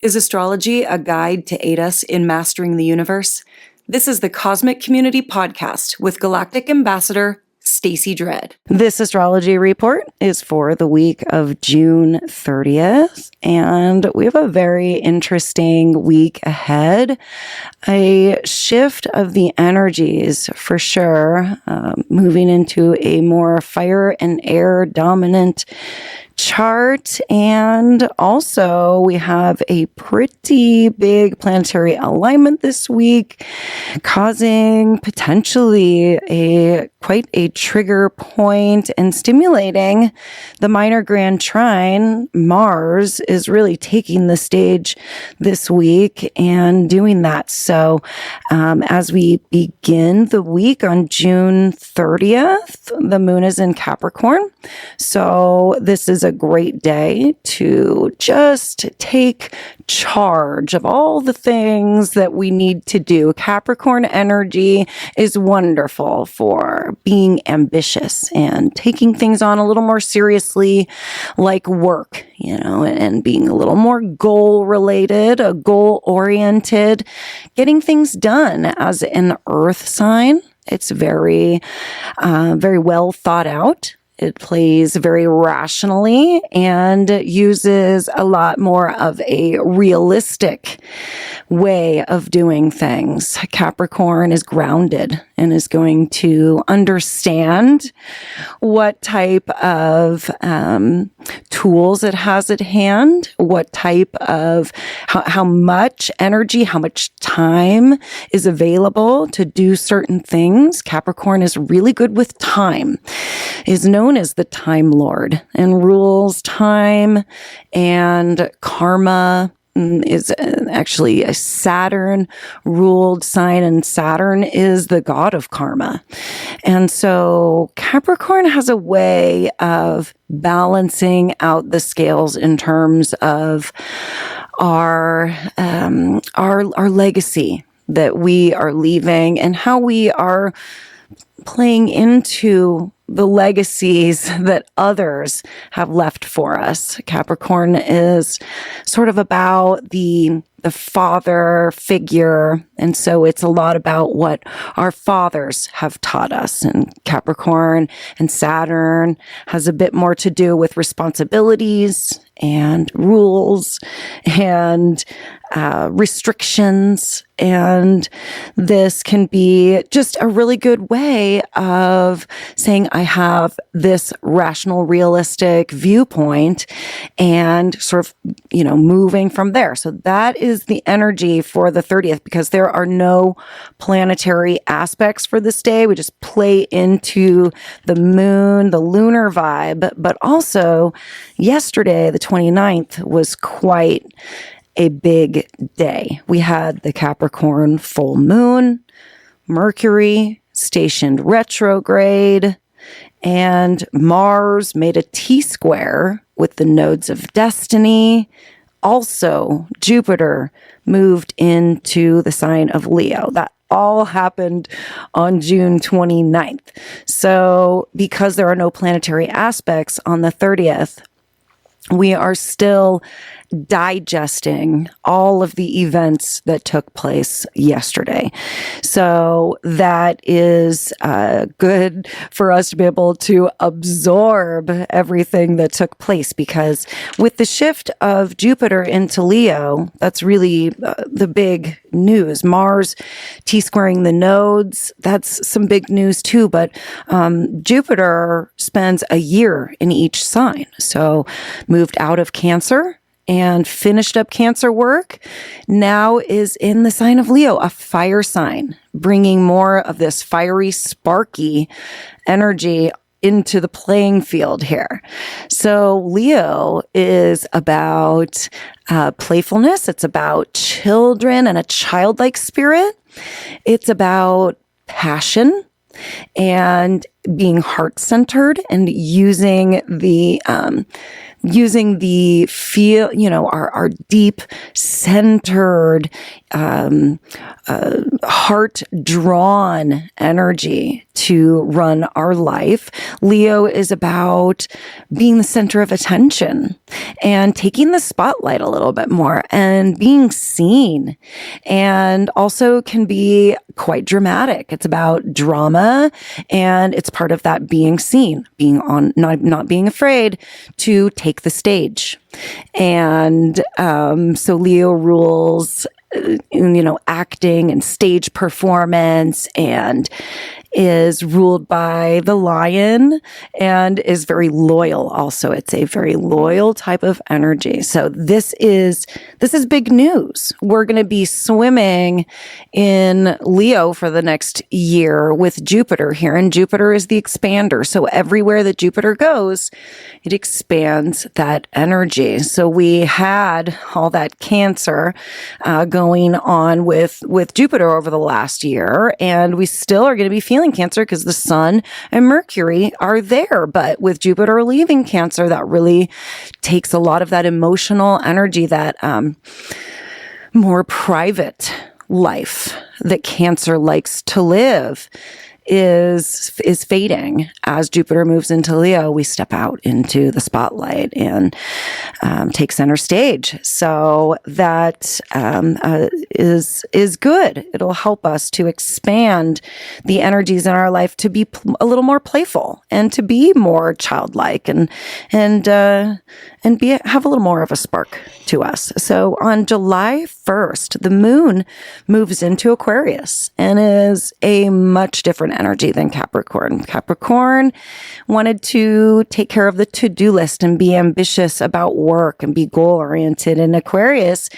Is astrology a guide to aid us in mastering the universe? This is the Cosmic Community Podcast with Galactic Ambassador Stacey Dredd. This astrology report is for the week of June 30th, and we have a very interesting week ahead. A shift of the energies for sure, moving into a more fire and air dominant chart. And also we have a pretty big planetary alignment this week, causing potentially quite a trigger point and stimulating the minor grand trine. Mars is really taking the stage this week and doing that. So as we begin the week on June 30th, the moon is in Capricorn. So this is a great day to just take charge of all the things that we need to do. Capricorn energy is wonderful for being ambitious and taking things on a little more seriously, like work, and being a little more goal related, goal oriented, getting things done. As an earth sign, it's very well thought out. It plays very rationally and uses a lot more of a realistic way of doing things. Capricorn is grounded and is going to understand what type of tools it has at hand, what type of, how much energy, how much time is available to do certain things. Capricorn is really good with time, is known as the Time Lord, and rules time and karma. Is actually a Saturn ruled sign, and Saturn is the god of karma. And so Capricorn has a way of balancing out the scales in terms of our legacy that we are leaving and how we are playing into the legacies that others have left for us. Capricorn is sort of about the father figure. And so it's a lot about what our fathers have taught us. And Capricorn and Saturn has a bit more to do with responsibilities and rules and restrictions. And this can be just a really good way of saying, I have this rational, realistic viewpoint and sort of, moving from there. So that is the energy for the 30th, because there are no planetary aspects for this day. We just play into the moon, the lunar vibe, but also yesterday, the 29th, was quite a big day. We had the Capricorn full moon, Mercury stationed retrograde, and Mars made a T-square with the nodes of destiny. Also, Jupiter moved into the sign of Leo. That all happened on June 29th. So because there are no planetary aspects on the 30th, we are still digesting all of the events that took place yesterday. So that is good for us to be able to absorb everything that took place, because with the shift of Jupiter into Leo, that's really the big news. Mars T-squaring the nodes, that's some big news too, but Jupiter spends a year in each sign. So moved out of Cancer and finished up Cancer work, now is in the sign of Leo, a fire sign, bringing more of this fiery, sparky energy into the playing field here. So Leo is about playfulness. It's about children and a childlike spirit. It's about passion. And being heart-centered and using the feel, our deep centered, heart-drawn energy to run our life. Leo is about being the center of attention and taking the spotlight a little bit more and being seen, and also can be quite dramatic. It's about drama, and it's part of that being seen, not being afraid to take the stage. And so Leo rules acting and stage performance, and is ruled by the lion, and is very loyal also. It's a very loyal type of energy. So this is big news. We're going to be swimming in Leo for the next year with Jupiter here, and Jupiter is the expander. So everywhere that Jupiter goes, it expands that energy. So we had all that Cancer going on with Jupiter over the last year, and we still are going to be feeling Cancer because the Sun and Mercury are there. But with Jupiter leaving Cancer, that really takes a lot of that emotional energy, that more private life that Cancer likes to live is fading. As Jupiter moves into Leo, we step out into the spotlight and take center stage. So that is good. It'll help us to expand the energies in our life to be a little more playful and to be more childlike and have a little more of a spark to us. So on July 1st, the moon moves into Aquarius and is a much different energy than Capricorn. Capricorn wanted to take care of the to-do list and be ambitious about work and be goal-oriented. And Aquarius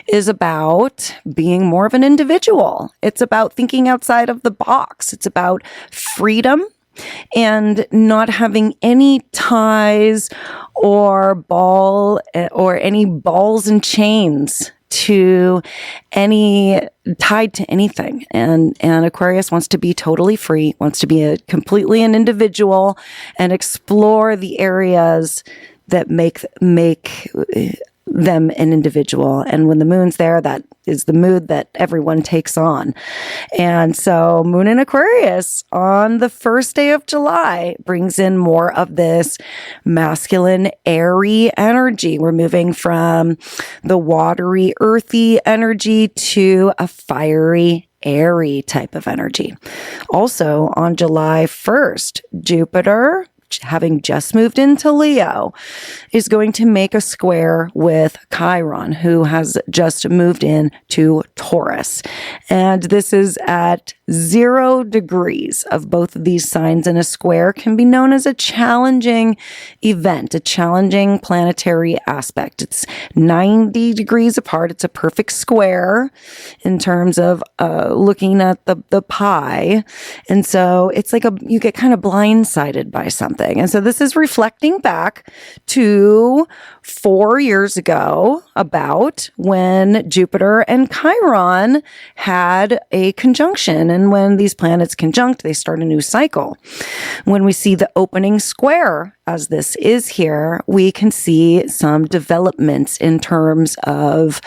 is about being more of an individual. It's about thinking outside of the box. It's about freedom and not having any ties or any balls and chains tied to anything. And Aquarius wants to be totally free, wants to be completely an individual and explore the areas that make them an individual. And when the moon's there, that is the mood that everyone takes on. And so Moon in Aquarius on the first day of July brings in more of this masculine, airy energy. We're moving from the watery, earthy energy to a fiery, airy type of energy. Also on July 1st, Jupiter, having just moved into Leo, is going to make a square with Chiron, who has just moved in to Taurus. And this is at 0 degrees of both of these signs, and a square can be known as a challenging event, a challenging planetary aspect. It's 90 degrees apart. It's a perfect square in terms of looking at the pie. And so it's like you get kind of blindsided by something. And so this is reflecting back to 4 years ago, about when Jupiter and Chiron had a conjunction. And when these planets conjunct, they start a new cycle. When we see the opening square, as this is here, we can see some developments in terms of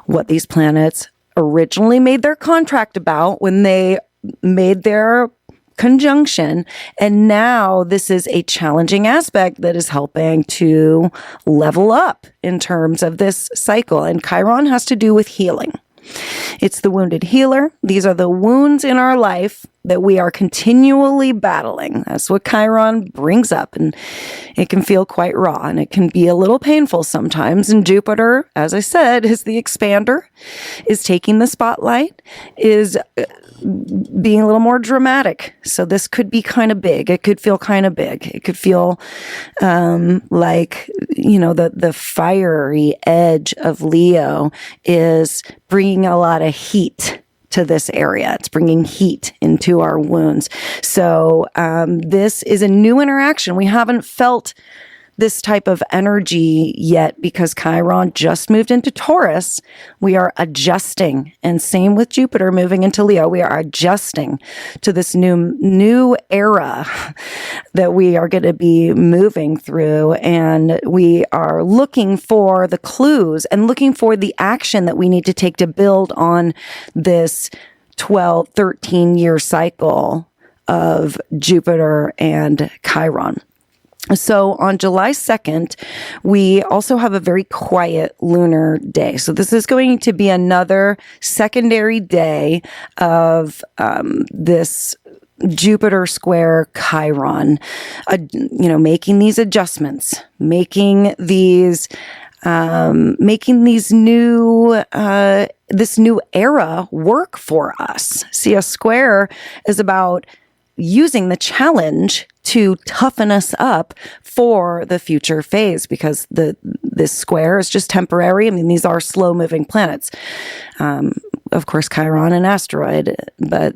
what these planets originally made their contract about when they made their conjunction. And now this is a challenging aspect that is helping to level up in terms of this cycle. And Chiron has to do with healing. It's the wounded healer. These are the wounds in our life that we are continually battling. That's what Chiron brings up, and it can feel quite raw, and it can be a little painful sometimes. And Jupiter, as I said, is the expander, is taking the spotlight, is being a little more dramatic. So this could be kind of big. It could feel kind of big. It could feel like, the fiery edge of Leo is bringing a lot of heat to this area. It's bringing heat into our wounds. So this is a new interaction. We haven't felt this type of energy yet because Chiron just moved into Taurus. We are adjusting, and same with Jupiter moving into Leo. We are adjusting to this new era that we are going to be moving through, and we are looking for the clues and looking for the action that we need to take to build on this 12, 13-year cycle of Jupiter and Chiron. So on July 2nd, we also have a very quiet lunar day. So this is going to be another secondary day of this Jupiter square Chiron, making these adjustments, making these new, this new era work for us. See, a square is about using the challenge to toughen us up for the future phase, because this square is just temporary. I mean, these are slow moving planets. Of course, Chiron, an asteroid, but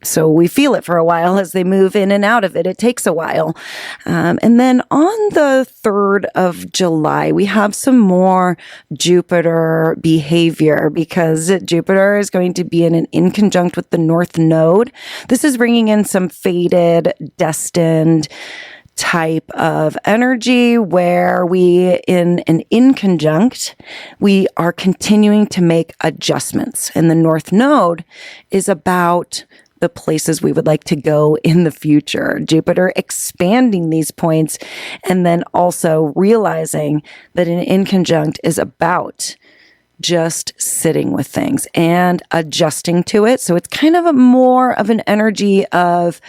so we feel it for a while as they move in and out of it. It takes a while. And then on the 3rd of July, we have some more Jupiter behavior, because Jupiter is going to be in conjunct with the North Node. This is bringing in some fated, destined type of energy where we, in conjunct, we are continuing to make adjustments. And the North Node is about the places we would like to go in the future. Jupiter expanding these points, and then also realizing that an inconjunct is about just sitting with things and adjusting to it. So it's kind of more of an energy of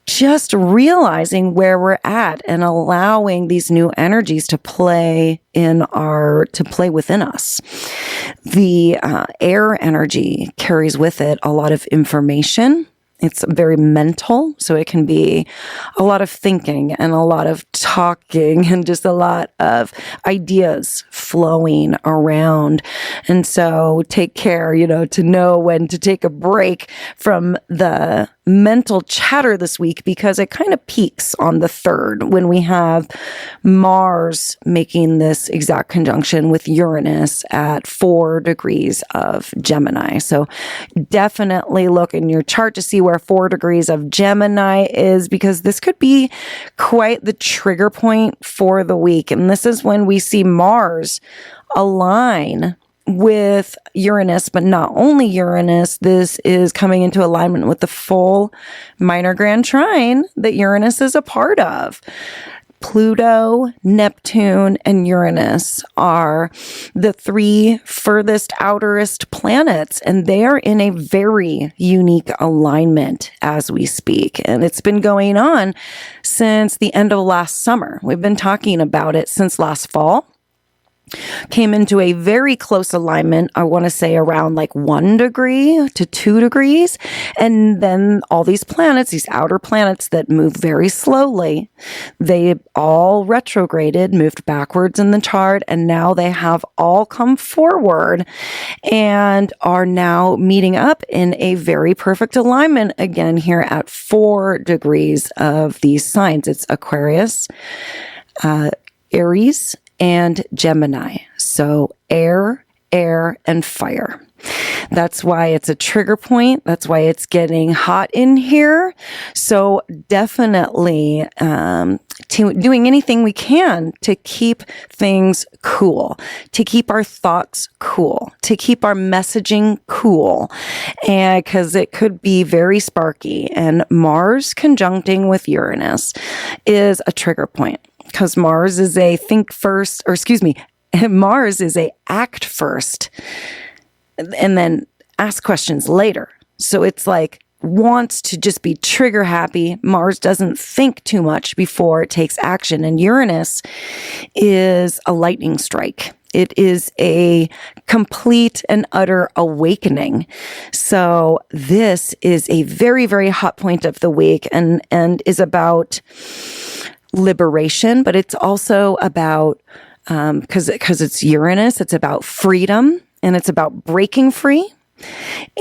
just realizing where we're at and allowing these new energies to play within us. The air energy carries with it a lot of information. It's very mental, so it can be a lot of thinking and a lot of talking and just a lot of ideas flowing around. And so take care, to know when to take a break from the mental chatter this week, because it kind of peaks on the 3rd when we have Mars making this exact conjunction with Uranus at 4 degrees of Gemini. So definitely look in your chart to see where 4 degrees of Gemini is, because this could be quite the trigger point for the week. And this is when we see Mars align with Uranus, but not only Uranus, this is coming into alignment with the full minor grand trine that Uranus is a part of. Pluto, Neptune, and Uranus are the 3 furthest outerest planets, and they are in a very unique alignment as we speak. And it's been going on since the end of last summer. We've been talking about it since last fall. Came into a very close alignment, I want to say around like 1 degree to 2 degrees. And then all these planets, these outer planets that move very slowly, they all retrograded, moved backwards in the chart, and now they have all come forward and are now meeting up in a very perfect alignment again here at 4 degrees of these signs. It's Aquarius, Aries, and Gemini. So air, and fire. That's why it's a trigger point. That's why it's getting hot in here. So definitely doing anything we can to keep things cool, to keep our thoughts cool, to keep our messaging cool, and because it could be very sparky. And Mars conjuncting with Uranus is a trigger point, because Mars is Mars is a act first and then ask questions later. So it's like wants to just be trigger happy. Mars doesn't think too much before it takes action. And Uranus is a lightning strike. It is a complete and utter awakening. So this is a very, very hot point of the week and is about liberation, but it's also about, because it's Uranus, it's about freedom and it's about breaking free.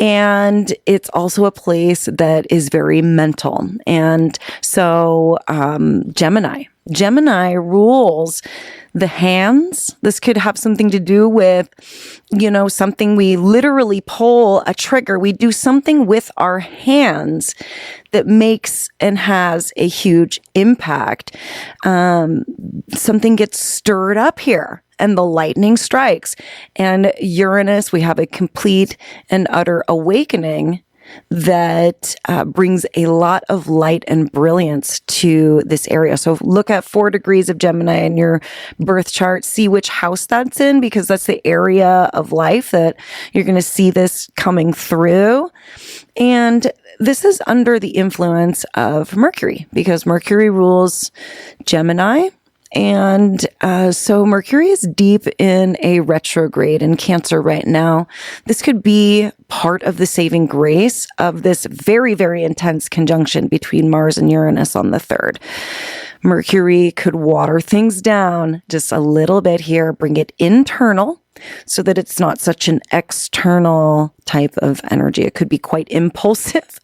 And it's also a place that is very mental. And so Gemini rules the hands. This could have something to do with, something we literally pull a trigger. We do something with our hands that makes and has a huge impact. Something gets stirred up here and the lightning strikes. And Uranus, we have a complete and utter awakening that brings a lot of light and brilliance to this area. So look at 4 degrees of Gemini in your birth chart, see which house that's in, because that's the area of life that you're going to see this coming through. And this is under the influence of Mercury, because Mercury rules Gemini. And so Mercury is deep in a retrograde in Cancer right now. This could be part of the saving grace of this very, very intense conjunction between Mars and Uranus on the 3rd. Mercury could water things down just a little bit here, bring it internal so that it's not such an external type of energy. It could be quite impulsive,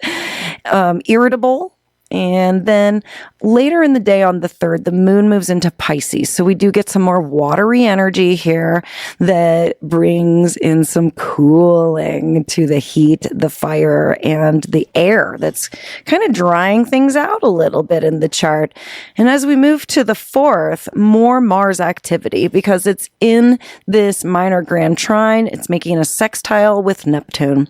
irritable. And then later in the day on the 3rd, the moon moves into Pisces. So we do get some more watery energy here that brings in some cooling to the heat, the fire, and the air that's kind of drying things out a little bit in the chart. And as we move to the 4th, more Mars activity because it's in this minor grand trine. It's making a sextile with Neptune.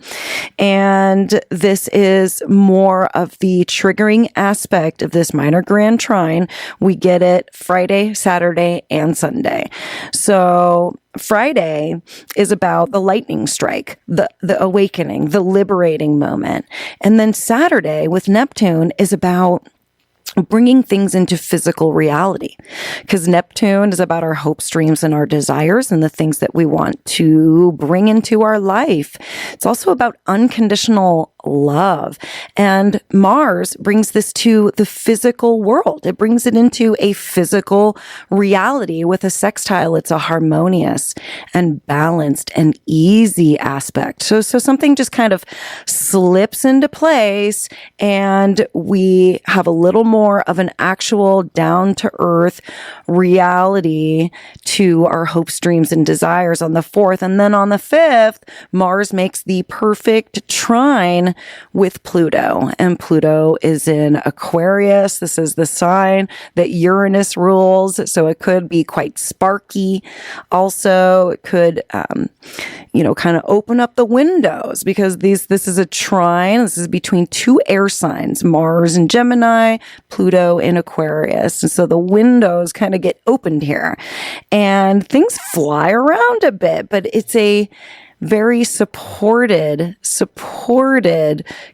And this is more of the triggering aspect of this minor grand trine. We get it Friday, Saturday, and Sunday. So Friday is about the lightning strike, the awakening, the liberating moment. And then Saturday with Neptune is about bringing things into physical reality, because Neptune is about our hopes, dreams, and our desires and the things that we want to bring into our life. It's also about unconditional love. And Mars brings this to the physical world. It brings it into a physical reality with a sextile. It's a harmonious and balanced and easy aspect. So something just kind of slips into place and we have a little more of an actual down-to-earth reality to our hopes, dreams, and desires on the 4th. And then on the 5th, Mars makes the perfect trine with Pluto. And Pluto is in Aquarius. This is the sign that Uranus rules. So it could be quite sparky. Also, it could, kind of open up the windows because this is a trine. This is between 2 air signs, Mars and Gemini, Pluto in Aquarius. And so the windows kind of get opened here and things fly around a bit, but it's a very supported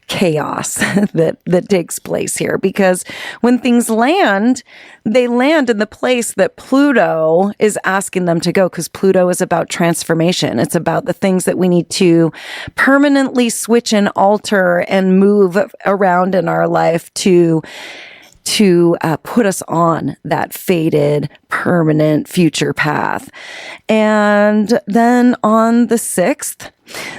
chaos that takes place here, because when things land, they land in the place that Pluto is asking them to go, because Pluto is about transformation. It's about the things that we need to permanently switch and alter and move around in our life to put us on that fated, permanent future path. And then on the 6th,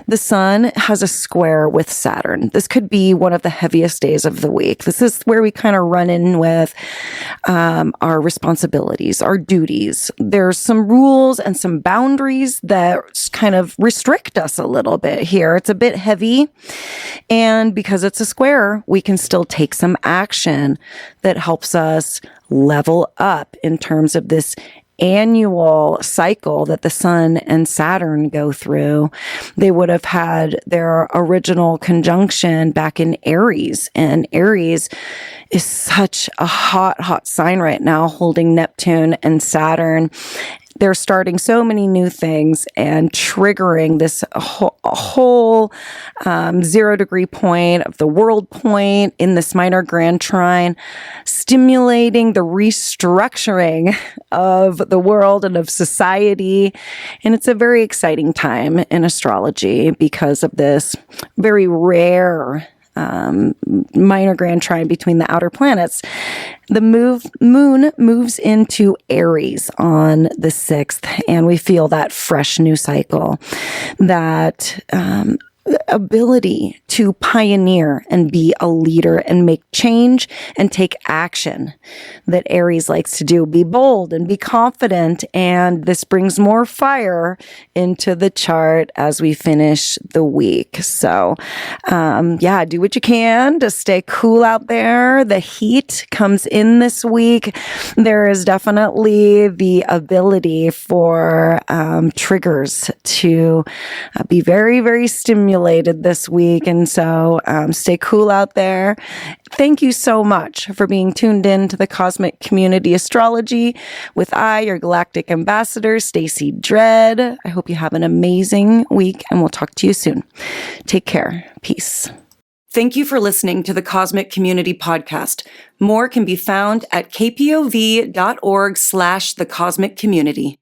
the sun has a square with Saturn. This could be one of the heaviest days of the week. This is where we kind of run in with our responsibilities, our duties. There's some rules and some boundaries that kind of restrict us a little bit here. It's a bit heavy. And because it's a square, we can still take some action that helps us level up in terms of this annual cycle that the sun and Saturn go through. They would have had their original conjunction back in Aries, and Aries is such a hot sign right now, holding Neptune and Saturn. They're starting so many new things and triggering this whole 0 degree point of the world point in this minor grand trine, stimulating the restructuring of the world and of society. And it's a very exciting time in astrology because of this very rare minor grand trine between the outer planets. The moon moves into Aries on the 6th, and we feel that fresh new cycle, that ability to pioneer and be a leader and make change and take action that Aries likes to do. Be bold and be confident. And this brings more fire into the chart as we finish the week. So, do what you can to stay cool out there. The heat comes in this week. There is definitely the ability for triggers to be very, very stimulated this week. And so stay cool out there. Thank you so much for being tuned in to the Cosmic Community Astrology with your Galactic Ambassador, Stacey Dredd. I hope you have an amazing week, and we'll talk to you soon. Take care. Peace. Thank you for listening to the Cosmic Community Podcast. More can be found at kpov.org/thecosmiccommunity.